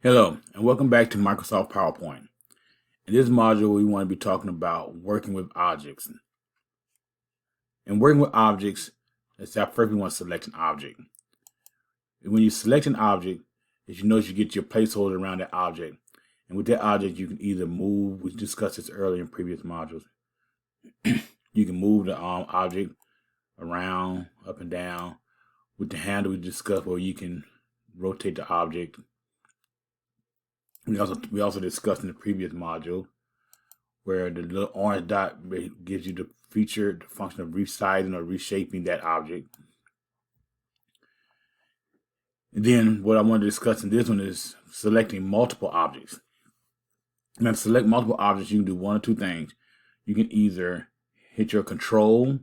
Hello, and welcome back to Microsoft PowerPoint. In this module, we want to be talking about working with objects. And working with objects, let's say first we want to select an object. And when you select an object, as you notice, you get your placeholder around that object. And with that object, you can either move, we discussed this earlier in previous modules, you can move the object around, up and down. With the handle, we discussed where you can rotate the object. We also discussed in the previous module where the little orange dot gives you the function of resizing or reshaping that object. And then what I want to discuss in this one is selecting multiple objects. Now to select multiple objects, you can do one or two things. You can either hit your control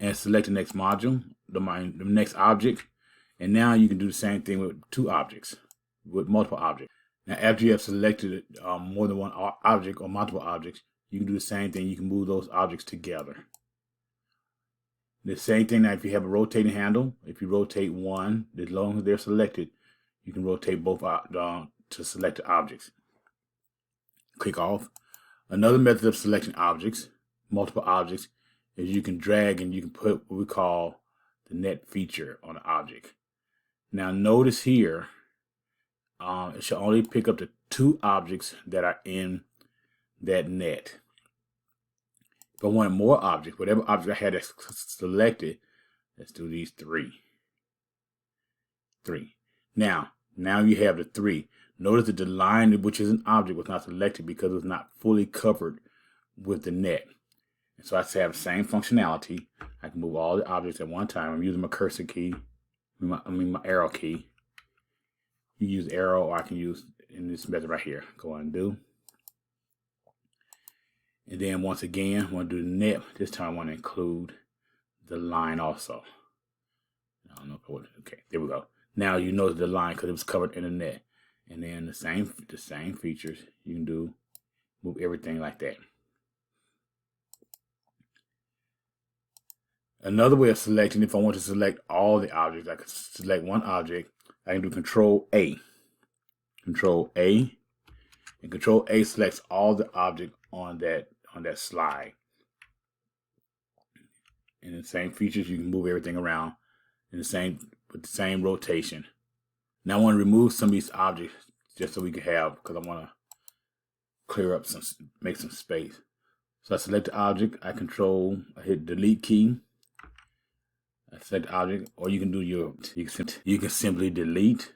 and select the next module, the next object, and now you can do the same thing with with multiple objects. Now, after you have selected more than one object or multiple objects, you can do the same thing. You can move those objects together. The same thing now if you have a rotating handle. If you rotate one, as long as they're selected, you can rotate both to select the objects. Click off. Another method of selecting objects, multiple objects, is you can drag and you can put what we call the net feature on the object. Now notice here, it should only pick up the two objects that are in that net. If I wanted more objects, whatever object I had selected, let's do these three. Now you have the three. Notice that the line, which is an object, was not selected because it was not fully covered with the net. And so I have the same functionality. I can move all the objects at one time. I'm using my cursor key, my arrow key. You use arrow, or I can use in this method right here. Go undo. And then once again, I want to do the net. This time I want to include the line also. I don't know if I would. Okay, there we go. Now you notice the line because it was covered in the net. And then the same features you can do, move everything like that. Another way of selecting, if I want to select all the objects, I could select one object. I can do Control A. Control A. And Control A selects all the object on that slide. And the same features, you can move everything around with the same rotation. Now I want to remove some of these objects just so we can have, because I want to clear up make some space. So I select the object, I hit delete key. I select the object, or you can do you can simply delete.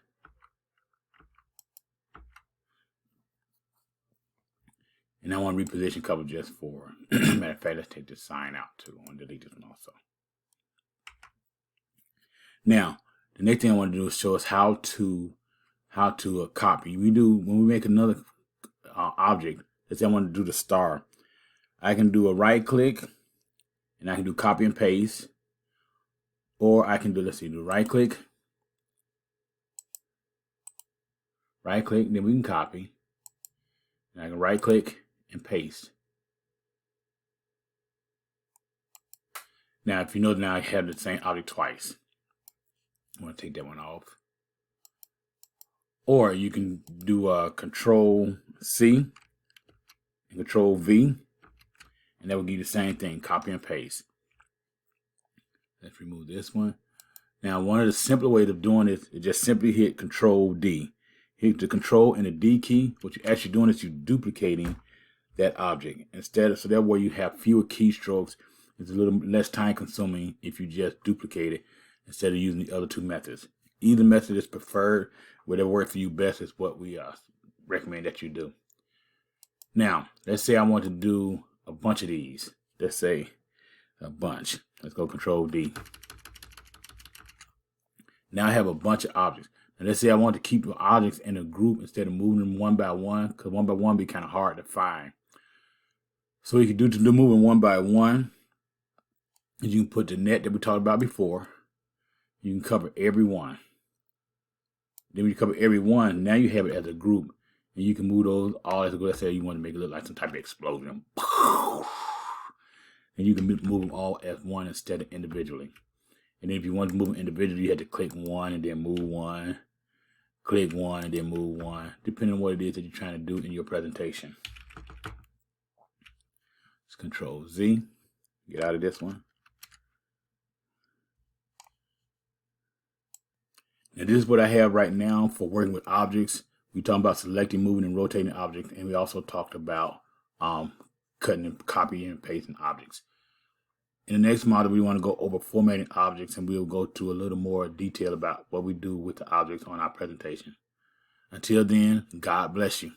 And I want to reposition cover just for, matter of fact, let's take this sign out too. I want to delete this one also. Now, the next thing I want to do is show us how to copy. When we make another object, let's say I want to do the star. I can do a right click, and I can do copy and paste. Or I can do, do right click, then we can copy. And I can right click and paste. Now, if you notice, now I have the same object twice. I'm going to take that one off. Or you can do Control C and Control V, and that will give you the same thing, copy and paste. Let's remove this one. Now, one of the simpler ways of doing this is just simply hit Control D. Hit the Control and the D key. What you're actually doing is you're duplicating that object. So that way you have fewer keystrokes. It's a little less time consuming if you just duplicate it instead of using the other two methods. Either method is preferred. Whatever works for you best is what we recommend that you do. Now, let's say I want to do a bunch of these. Let's say a bunch. Let's go Control D. Now I have a bunch of objects. Now let's say I want to keep the objects in a group instead of moving them one by one, because one by one be kind of hard to find. So you can do moving one by one. And you can put the net that we talked about before. You can cover every one. Then when you cover every one, now you have it as a group. And you can move those all as a group. Let's say you want to make it look like some type of explosion. And you can move them all as one instead of individually. And then if you want to move them individually, you have to click one and then move one. click one, and then move one, depending on what it is that you're trying to do in your presentation. Let's Control Z, get out of this one. Now this is what I have right now for working with objects. We talked about selecting, moving, and rotating objects, and we also talked about cutting and copying and pasting objects. In the next model, we want to go over formatting objects, and we'll go to a little more detail about what we do with the objects on our presentation. Until then, God bless you.